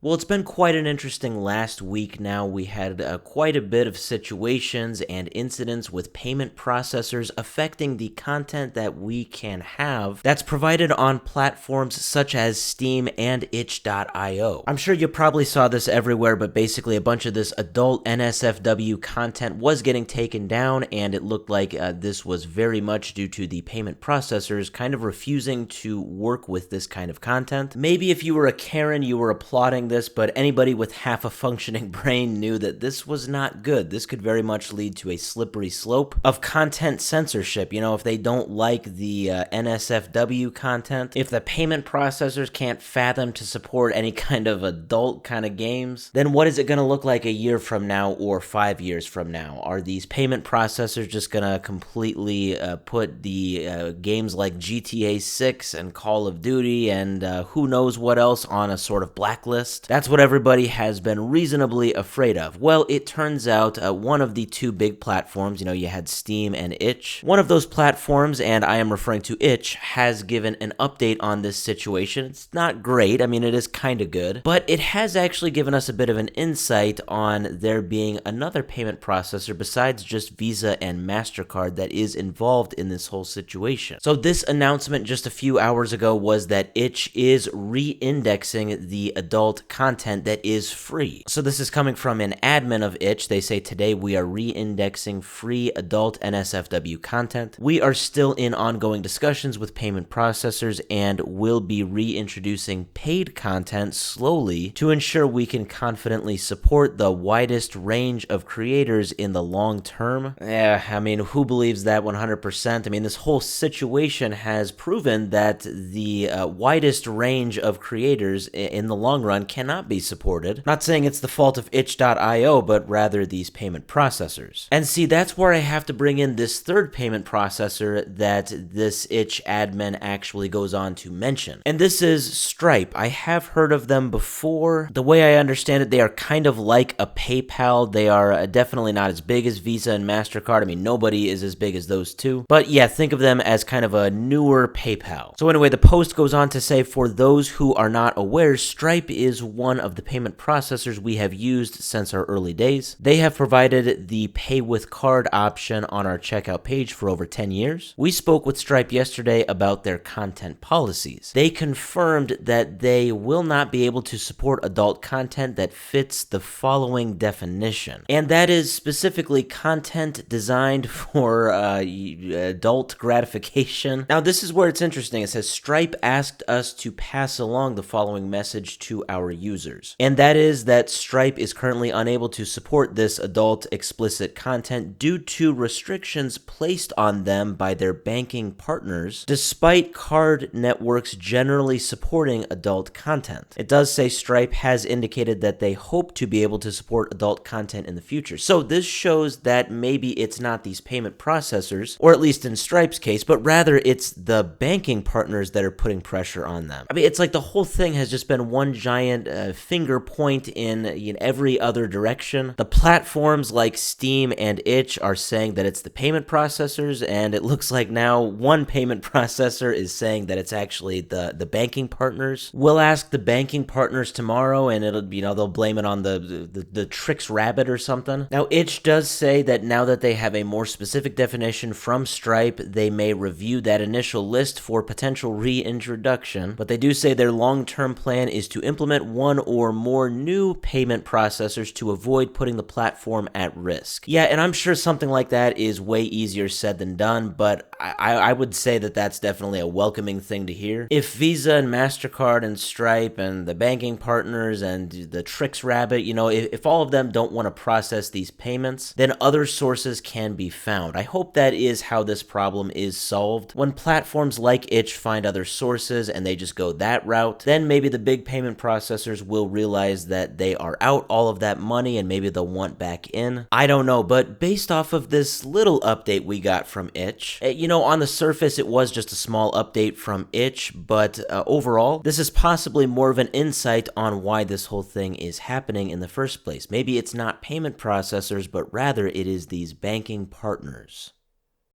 Well, it's been quite an interesting last week now. We had quite a bit of situations and incidents with payment processors affecting the content that we can have that's provided on platforms such as Steam and itch.io. I'm sure you probably saw this everywhere, but basically a bunch of this adult NSFW content was getting taken down, and it looked like this was very much due to the payment processors kind of refusing to work with this kind of content. Maybe if you were a Karen, you were applauding this, but anybody with half a functioning brain knew that this was not good. This could very much lead to a slippery slope of content censorship. You know, if they don't like the NSFW content, if the payment processors can't fathom to support any kind of adult kind of games, then what is it going to look like a year from now or 5 years from now? Are these payment processors just going to completely put the games like GTA 6 and Call of Duty and who knows what else on a sort of blacklist? That's what everybody has been reasonably afraid of. Well, it turns out one of the two big platforms, you had Steam and Itch. One of those platforms, and I am referring to Itch, has given an update on this situation. It's not great. I mean, it is kind of good, but it has actually given us a bit of an insight on there being another payment processor besides just Visa and MasterCard that is involved in this whole situation. So this announcement just a few hours ago was that Itch is re-indexing the adult content that is free. So this is coming from an admin of Itch. They say today we are re-indexing free adult NSFW content. We are still in ongoing discussions with payment processors and will be reintroducing paid content slowly to ensure we can confidently support the widest range of creators in the long term. I mean, who believes that 100%? I mean, this whole situation has proven that the widest range of creators in the long run cannot be supported. Not saying it's the fault of itch.io, but rather these payment processors. And see, that's where I have to bring in this third payment processor that this Itch admin actually goes on to mention. And this is Stripe. I have heard of them before. The way I understand it, they are kind of like a PayPal. They are definitely not as big as Visa and MasterCard. I mean, nobody is as big as those two. But yeah, think of them as kind of a newer PayPal. So anyway, the post goes on to say, for those who are not aware, Stripe is one of the payment processors we have used since our early days. They have provided the pay with card option on our checkout page for over 10 years. We spoke with Stripe yesterday about their content policies. They confirmed that they will not be able to support adult content that fits the following definition. And that is specifically content designed for adult gratification. Now, this is where it's interesting. It says Stripe asked us to pass along the following message to our users. And that is that Stripe is currently unable to support this adult explicit content due to restrictions placed on them by their banking partners, despite card networks generally supporting adult content. It does say Stripe has indicated that they hope to be able to support adult content in the future. So this shows that maybe it's not these payment processors, or at least in Stripe's case, but rather it's the banking partners that are putting pressure on them. I mean, it's like the whole thing has just been one giant finger point in every other direction. The platforms like Steam and Itch are saying that it's the payment processors, and it looks like now one payment processor is saying that it's actually the banking partners. We'll ask the banking partners tomorrow, and it'll they'll blame it on the Tricks Rabbit or something. Now, Itch does say that now that they have a more specific definition from Stripe, they may review that initial list for potential reintroduction, but they do say their long-term plan is to implement one or more new payment processors to avoid putting the platform at risk. Yeah, and I'm sure something like that is way easier said than done, but I would say that that's definitely a welcoming thing to hear. If Visa and MasterCard and Stripe and the banking partners and the Tricks Rabbit, if all of them don't want to process these payments, then other sources can be found. I hope that is how this problem is solved. When platforms like Itch find other sources and they just go that route, then maybe the big payment processors will realize that they are out all of that money and maybe they'll want back in. I don't know, but based off of this little update we got from Itch, on the surface it was just a small update from Itch, but overall, this is possibly more of an insight on why this whole thing is happening in the first place. Maybe it's not payment processors, but rather it is these banking partners.